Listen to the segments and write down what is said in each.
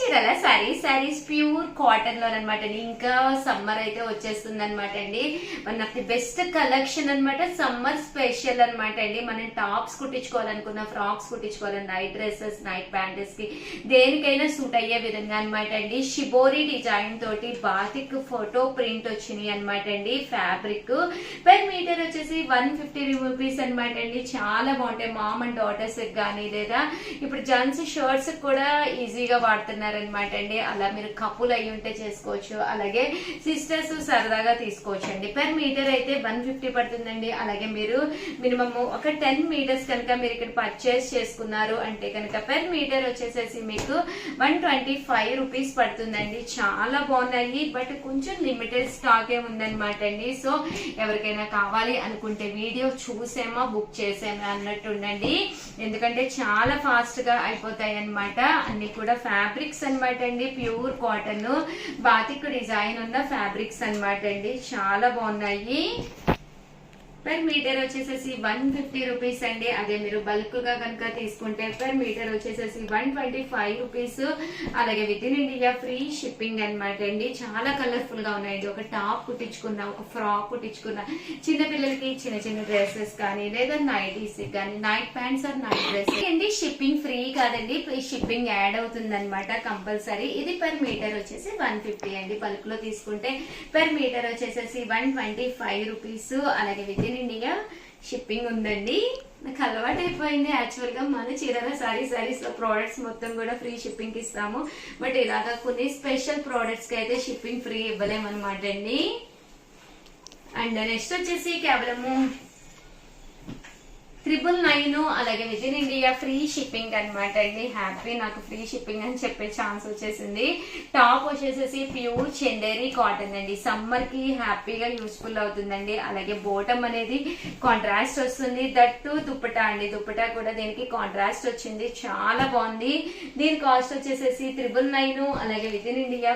చీరల saris pure cotton లో అనమాట అండి. ఇంకా సమ్మర్ అయితే వచ్చేస్తుంది అనమాట అండి. One of the best collection అనమాట. సమ్మర్ స్పెషల్ అనమాట అండి. మనం టాప్స్ కుట్టించుకోవాలనుకున్న, ఫ్రాక్స్ కుట్టించుకోవాలన్న, నైట్ డ్రెస్సెస్, నైట్ ప్యాంటెస్ కి దేనికైనా సూట్ అయ్యే విధంగా అనమాట అండి. షిబోరి డిజైన్ తోటి బాతిక్ ఫోటో ప్రింట్ వచ్చినాయి అనమాట అండి. ఫ్యాబ్రిక్ పర్ మీటర్ వచ్చేసి 150 రూపీస్ అనమాట అండి. చాలా బాగుంటాయి. మామ్ అండ్ డాటర్స్ కానీ లేదా ఇప్పుడు జెంట్స్ షర్ట్స్ కూడా ఈజీగా వాడుతున్నారనమాట అండి. అలా మీరు కపుల్ అయి ఉంటే చేసుకోవచ్చు. అలాగే సిస్టర్స్ సరదాగా తీసుకోవచ్చు అండి. పర్ మీటర్ అయితే 150 పడుతుందండి. అలాగే మీరు మినిమం ఒక 10 మీటర్స్ కనుక మీరు ఇక్కడ పర్చేస్ చేసుకున్నారు అంటే కనుక పర్ మీటర్ వచ్చేసేసి మీకు 125 రూపీస్ పడుతుందండి. చాలా బాగున్నాయి. బట్ కొంచెం లిమిటెడ్ స్టాక్ ఏ ఉందన్నమాట అండి. సో ఎవరికైనా కావాలి అనుకుంటే వీడియో చూసేమా బుక్ చేసేమా అన్నట్టు ఉండండి. ఎందుకంటే చాలా ఫాస్ట్ గా అయిపోతాయి అనమాట. అన్ని కూడా ఫ్యాబ్రిక్స్ అనమాట అండి. ప్యూర్ కాటన్ బాతిక్ డిజైన్ ఉన్న ఫ్యాబ్రిక్స్ అనమాట అండి. చాలా బాగున్నాయి. పర్ మీటర్ వచ్చేసేసి 150 రూపీస్ అండి. అదే మీరు బల్క్ గా కనుక తీసుకుంటే పర్ మీటర్ వచ్చేసేసి 125 రూపీస్. అలాగే with in India free shipping అనమాట అండి. చాలా కలర్ఫుల్ గా ఉన్నాయండి. ఒక టాప్ కుట్టించుకున్నా, ఒక ఫ్రాక్ కుట్టించుకున్నా, చిన్న పిల్లలకి చిన్న చిన్న డ్రెస్సెస్ కానీ లేదా నైటీస్ కానీ, night pants or night dress అండి. షిప్పింగ్ ఫ్రీ కాదండి, షిప్పింగ్ యాడ్ అవుతుంది అనమాట కంపల్సరీ. ఇది పర్ మీటర్ వచ్చేసి 150 అండి. బల్క్ లో తీసుకుంటే పర్ మీటర్ వచ్చేసేసి 125 రూపీస్. అలాగే విత్ ఇన్ ఇండియా షిప్పింగ్ ఉందండి. నాకు అలవాటు అయిపోయింది. యాక్చువల్ గా మన చీరల సారీస్ లో ప్రోడక్ట్స్ మొత్తం కూడా ఫ్రీ షిప్పింగ్ ఇస్తాము. బట్ ఇలాగా కొన్ని స్పెషల్ ప్రోడక్ట్స్ కి అయితే షిప్పింగ్ ఫ్రీ ఇవ్వలేమన్నమాట అండి. అండ్ నెక్స్ట్ వచ్చేసి కేవలము 999 అలాగే with in India free shipping అనమాట అండి. హ్యాపీ నాకు ఫ్రీ షిప్పింగ్ అని చెప్పే ఛాన్స్ వచ్చేసింది. టాప్ వచ్చేసేసి ప్యూర్ చందేరి కాటన్ అండి. సమ్మర్ కి హ్యాపీగా యూస్ఫుల్ అవుతుందండి. అలాగే బోటమ్ అనేది కాంట్రాస్ట్ వస్తుంది. దట్టు దుప్పటా అండి. దుప్పటా కూడా దీనికి కాంట్రాస్ట్ వచ్చింది. చాలా బాగుంది. దీని కాస్ట్ వచ్చేసేసి 999 అలాగే with in India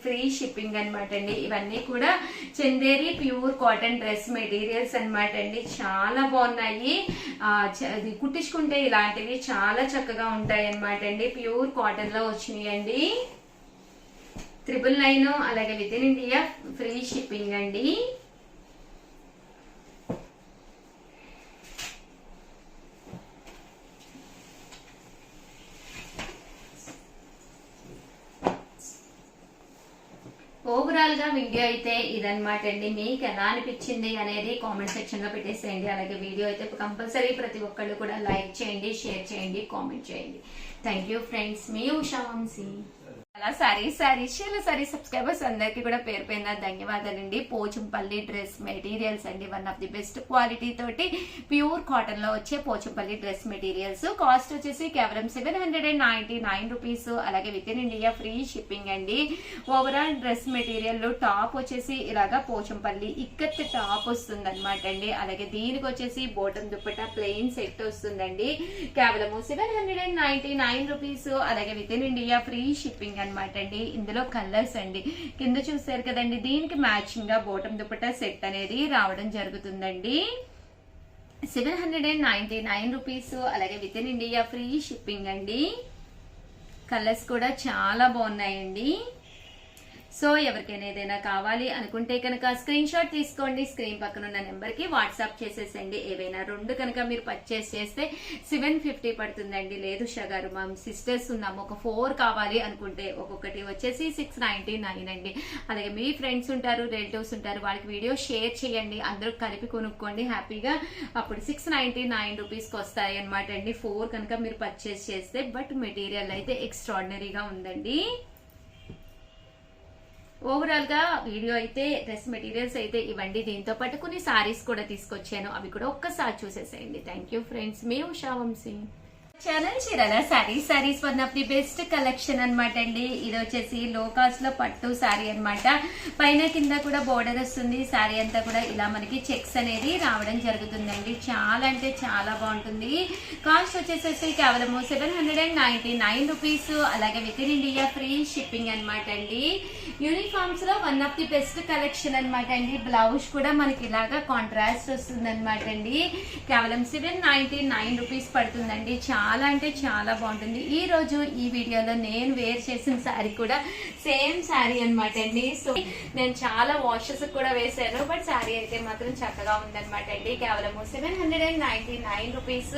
free shipping అనమాట అండి. ఇవన్నీ కూడా Chanderi pure cotton dress materials అనమాట అండి. చాలా బాగున్నాయి. కుట్టించుకుంటే ఇలాంటివి చాలా చక్కగా ఉంటాయి అన్నమాట అండి. ప్యూర్ కాటన్ లో వచ్చినాయండి. 999 అలాగే with in India free shipping అండి. ఓవరాల్ గా వీడియో అయితే ఇదనమాట అండి. మీకు ఎలా అనిపించింది అనేది కామెంట్ సెక్షన్ లో పెట్టేసేయండి. అలాగే వీడియో అయితే కంపల్సరీ ప్రతి ఒక్కళ్ళు కూడా లైక్ చేయండి, షేర్ చేయండి, కామెంట్ చేయండి. Thank you friends. మీ ఉషా వంశీ. అలా సారీస్ సబ్స్క్రైబర్స్ అందరికి కూడా పేరు పైన ధన్యవాదాలండి. పోచంపల్లి డ్రెస్ మెటీరియల్స్ అండి. One of the best quality తోటి ప్యూర్ కాటన్ లో వచ్చే పోచంపల్లి డ్రెస్ మెటీరియల్స్. కాస్ట్ వచ్చేసి కేవలం 799 రూపీస్. అలాగే with in India free shipping అండి. ఓవరాల్ డ్రెస్ మెటీరియల్ టాప్ వచ్చేసి ఇలాగా పోచంపల్లి ఇక్కత్ టాప్ వస్తుంది అనమాట అండి. అలాగే దీనికి వచ్చేసి బోటం దుప్పటా ప్లెయిన్ సెట్ వస్తుందండి. కేవలం 799 రూపీస్. అలాగే with in India free shipping అనమాట అండి. ఇందులో కలర్స్ అండి కింద చూసారు కదండి. దీనికి మ్యాచింగ్ గా బోటం దుపట్టా సెట్ అనేది రావడం జరుగుతుందండి. 799 రూపీస్. అలాగే with in India free shipping అండి. కలర్స్ కూడా చాలా బాగున్నాయండి. సో ఎవరికైనా ఏదైనా కావాలి అనుకుంటే కనుక స్క్రీన్ షాట్ తీసుకోండి. స్క్రీన్ పక్కన ఉన్న నెంబర్ కి వాట్సాప్ చేసేసండి. ఏవైనా 2 కనుక మీరు పర్చేస్ చేస్తే 750 పడుతుందండి. లేదు షగారు మా సిస్టర్స్ ఉన్నాము, ఒక 4 కావాలి అనుకుంటే ఒక్కొక్కటి వచ్చేసి 699 అండి. అలాగే మీ ఫ్రెండ్స్ ఉంటారు, రిలేటివ్స్ ఉంటారు, వాళ్ళకి వీడియో షేర్ చేయండి. అందరూ కలిపి కొనుక్కోండి హ్యాపీగా. అప్పుడు 699 రూపీస్కి వస్తాయి అనమాట అండి. 4 కనుక మీరు పర్చేస్ చేస్తే. బట్ మెటీరియల్ అయితే ఎక్స్ట్రాడినరీగా ఉందండి. ఓవరాల్ గా వీడియో అయితే డ్రెస్ మెటీరియల్స్ అయితే ఇవ్వండి. దీంతో పాటు కొన్ని సారీస్ కూడా తీసుకొచ్చాను. అవి కూడా ఒక్కసారి చూసేసేయండి. Thank you friends. మీ ఉషా వంశీ. ఛానల్ చీరల sarees one of the best collection అనమాట అండి. ఇది వచ్చేసి లో కాస్ట్ లో పట్టు సారీ అనమాట. పైన కింద కూడా బోర్డర్ వస్తుంది. సారీ అంతా కూడా ఇలా మనకి చెక్స్ అనేది రావడం జరుగుతుందండి. చాలా అంటే చాలా బాగుంటుంది. కాస్ట్ వచ్చేసేసి కేవలం 799 రూపీస్. అలాగే with in India free shipping అనమాట అండి. యూనిఫామ్స్ లో one of the best collection అనమాట అండి. బ్లౌజ్ కూడా మనకి ఇలాగా కాంట్రాస్ట్ వస్తుంది అనమాట అండి. కేవలం 799 రూపీస్ పడుతుందండి. చాలా చాలా అంటే చాలా బాగుంటుంది. ఈ రోజు ఈ వీడియోలో నేను వేర్ చేసిన శారీ కూడా సేమ్ శారీ అనమాట అండి. సో నేను చాలా వాషెస్ కూడా వేసాను, బట్ శారీ అయితే మాత్రం చక్కగా ఉందన్నమాట అండి. కేవలం 799 రూపీస్,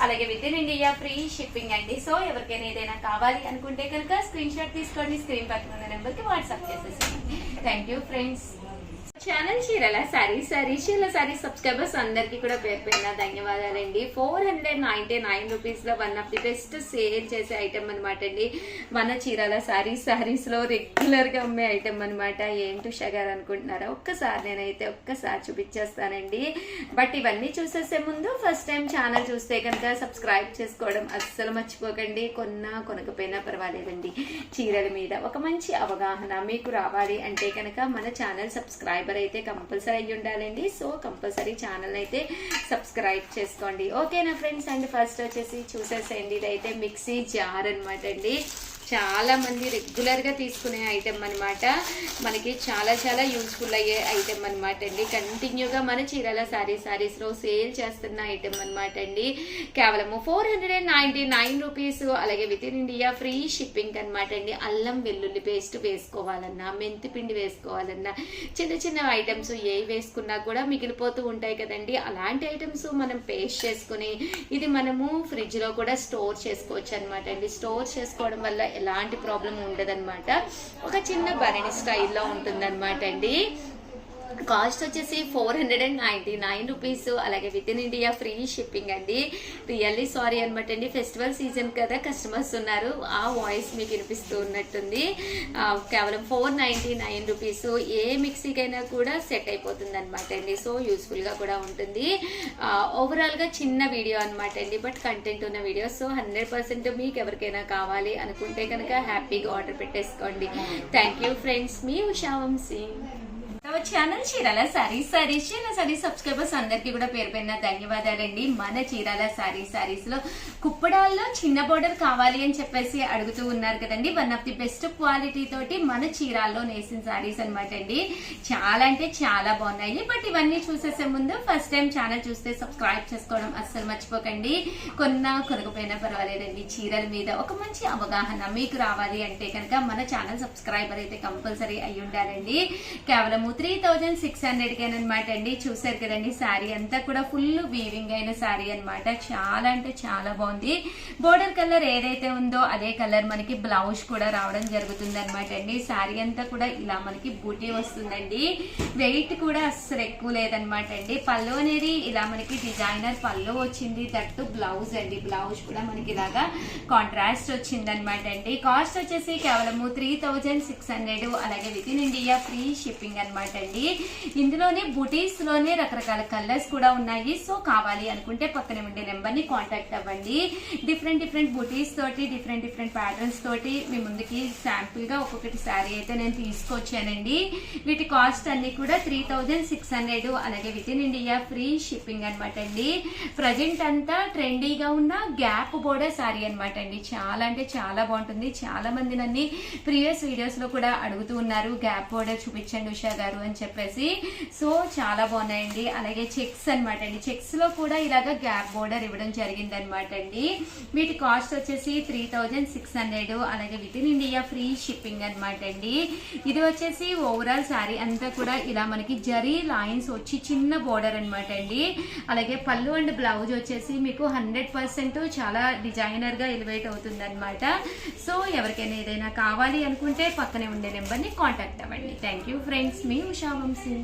అలాగే with in India free shipping అండి. సో ఎవరికైనా ఏదైనా కావాలి అనుకుంటే కనుక స్క్రీన్ షాట్ తీసుకోండి, స్క్రీన్ పక్కన ఉన్న నెంబర్కి వాట్సాప్ చేసేసండి. Thank you friends. ఛానల్ చీరల శారీస్ సబ్స్క్రైబర్స్ అందరికి కూడా పేరు పేరున ధన్యవాదాలండి. 499 రూపీస్ లో one of the best sale చేసే ఐటమ్ అనమాట అండి. మన చీరల శారీస్ లో రెగ్యులర్ గా అమ్మే ఐటమ్ అనమాట. ఏంటి ఉషా గారు అనుకుంటున్నారా? ఒక్కసారి చూపించేస్తానండి. బట్ ఇవన్నీ చూసేసే ముందు ఫస్ట్ టైం ఛానల్ చూస్తే కనుక సబ్స్క్రైబ్ చేసుకోవడం అస్సలు మర్చిపోకండి. కొనకపోయినా పర్వాలేదండి, చీరల మీద ఒక మంచి అవగాహన మీకు రావాలి అంటే కనుక మన ఛానల్ సబ్స్క్రైబర్ అయితే కంపల్సరీ అయ్యి ఉండాలండి. సో కంపల్సరీ ఛానల్ అయితే సబ్స్క్రైబ్ చేసుకోండి, ఓకేనా ఫ్రెండ్స్. అండ్ ఫస్ట్ వచ్చేసి చూసేసేయండి, ఇదైతే మిక్సీ జార్ అనమాట అండి. చాలా మంది రెగ్యులర్ గా తీసుకునే ఐటమ్ అనమాట. మనకి చాలా చాలా యూస్ఫుల్ అయ్యే ఐటమ్ అనమాట అండి. కంటిన్యూగా మన చీరల శారీస్ లో సేల్ చేస్తున్న ఐటమ్ అనమాట అండి. కేవలం 499 రూపీస్, అలాగే with in India free shipping అనమాట అండి. అల్లం వెల్లుల్లి పేస్ట్ వేసుకోవాలన్నా, మెంతి పిండి వేసుకోవాలన్నా, చిన్న చిన్న ఐటమ్స్ ఏవి వేసుకున్నా కూడా మిగిలిపోతూ ఉంటాయి కదండి. అలాంటి ఐటమ్స్ మనం పేస్ట్ చేసుకుని ఇది మనము ఫ్రిడ్జ్ లో కూడా స్టోర్ చేసుకోవచ్చు అనమాట అండి. స్టోర్ చేసుకోవడం వల్ల ఎలాంటి ప్రాబ్లం ఉండదన్నమాట. ఒక చిన్న భరణి స్టైల్లో ఉంటుందన్నమాట అండి. కాస్ట్ వచ్చేసి 499 రూపీస్, అలాగే with in India free shipping అండి. రియల్లీ సారీ అనమాట అండి, ఫెస్టివల్ సీజన్ కదా, కస్టమర్స్ ఉన్నారు, ఆ వాయిస్ మీకు వినిపిస్తూ ఉన్నట్టుంది. కేవలం 499 రూపీస్, ఏ మిక్సీకైనా కూడా సెట్ అయిపోతుంది అనమాట అండి. సో యూస్ఫుల్ గా కూడా ఉంటుంది. ఓవరాల్ గా చిన్న వీడియో అనమాట అండి, బట్ కంటెంట్ ఉన్న వీడియో. సో 100% మీకు ఎవరికైనా కావాలి అనుకుంటే కనుక హ్యాపీగా ఆర్డర్ పెట్టేసుకోండి. థ్యాంక్ యూ ఫ్రెండ్స్, మీ ఉషా వంశీ. ఛానల్ చీరాల శారీస్ సబ్స్క్రైబర్స్ అందరికి కూడా పేరు పైన ధన్యవాదాలండి. మన చీరాల శారీస్ లో కుప్పడాల్లో చిన్న బోర్డర్ కావాలి అని చెప్పేసి అడుగుతూ ఉన్నారు కదండి. One of the best quality తోటి మన చీరాల్లో నేసిన శారీస్ అనమాట అండి. చాలా అంటే చాలా బాగున్నాయి. బట్ ఇవన్నీ చూసేసే ముందు ఫస్ట్ టైం ఛానల్ చూస్తే సబ్స్క్రైబ్ చేసుకోవడం అస్సలు మర్చిపోకండి. కొనకపోయినా పర్వాలేదండి, చీరల మీద ఒక మంచి అవగాహన మీకు రావాలి అంటే కనుక మన ఛానల్ సబ్స్క్రైబర్ అయితే కంపల్సరీ అయి ఉండాలండి. కేవలం 3600 అనమాట అండి. చూసారు కదండి, శారీ అంతా కూడా ఫుల్ వీవింగ్ అయిన శారీ అనమాట. చాలా అంటే చాలా బాగుంది. బోర్డర్ కలర్ ఏదైతే ఉందో అదే కలర్ మనకి బ్లౌజ్ కూడా రావడం జరుగుతుంది అనమాట అండి. శారీ అంతా కూడా ఇలా మనకి బూటీ వస్తుందండి. వెయిట్ కూడా అస్సలు ఎక్కువ లేదనమాట అండి. పళ్ళు అనేది ఇలా మనకి డిజైనర్ పళ్ళు వచ్చింది, దట్టు బ్లౌజ్ అండి. బ్లౌజ్ కూడా మనకి ఇలాగా కాంట్రాస్ట్ వచ్చింది అనమాట అండి. కాస్ట్ వచ్చేసి కేవలం 3600, అలాగే with in India free shipping అనమాట అండి. ఇందులోనే బుటీస్ లోనే రకరకాల కలర్స్ కూడా ఉన్నాయి. సో కావాలి అనుకుంటే పక్కనే ఉండే నెంబర్ ని కాంటాక్ట్ అవ్వండి. డిఫరెంట్ బుటీస్ తోటి డిఫరెంట్ ప్యాటర్న్స్ తోటి మీ ముందుకి శాంపుల్ గా ఒక్కొక్కటి శారీ అయితే నేను తీసుకొచ్చానండి. వీటి కాస్ట్ అన్ని కూడా 3600, అలాగే with in India free shipping అనమాట అండి. ప్రజెంట్ అంతా ట్రెండీగా ఉన్న గ్యాప్ బోర్డర్ శారీ అనమాట అండి. చాలా అంటే చాలా బాగుంటుంది. చాలా మంది నన్ను ప్రీవియస్ వీడియోస్ లో కూడా అడుగుతూ ఉన్నారు, గ్యాప్ బోర్డర్ చూపించండి ఉషా గారు అని చెప్పేసి. సో చాలా బాగున్నాయండి. అలాగే చెక్స్ అనమాట అండి. చెక్స్ లో కూడా ఇలాగా గ్యాప్ బోర్డర్ ఇవ్వడం జరిగింది అనమాట అండి. వీటి కాస్ట్ వచ్చేసి 3600, అలాగే with in India free shipping అనమాట అండి. ఇది వచ్చేసి ఓవరాల్ శారీ అంతా కూడా ఇలా మనకి జరీ లైన్స్ వచ్చి చిన్న బోర్డర్ అనమాట అండి. అలాగే పళ్ళు అండ్ బ్లౌజ్ వచ్చేసి మీకు 100% చాలా డిజైనర్ గా ఎలివేట్ అవుతుంది అనమాట. సో ఎవరికైనా ఏదైనా కావాలి అనుకుంటే పక్కనే ఉండే నెంబర్ ని కాంటాక్ట్ అవ్వండి. థ్యాంక్ యూ ఫ్రెండ్స్, మీ ఉషా వంశీ.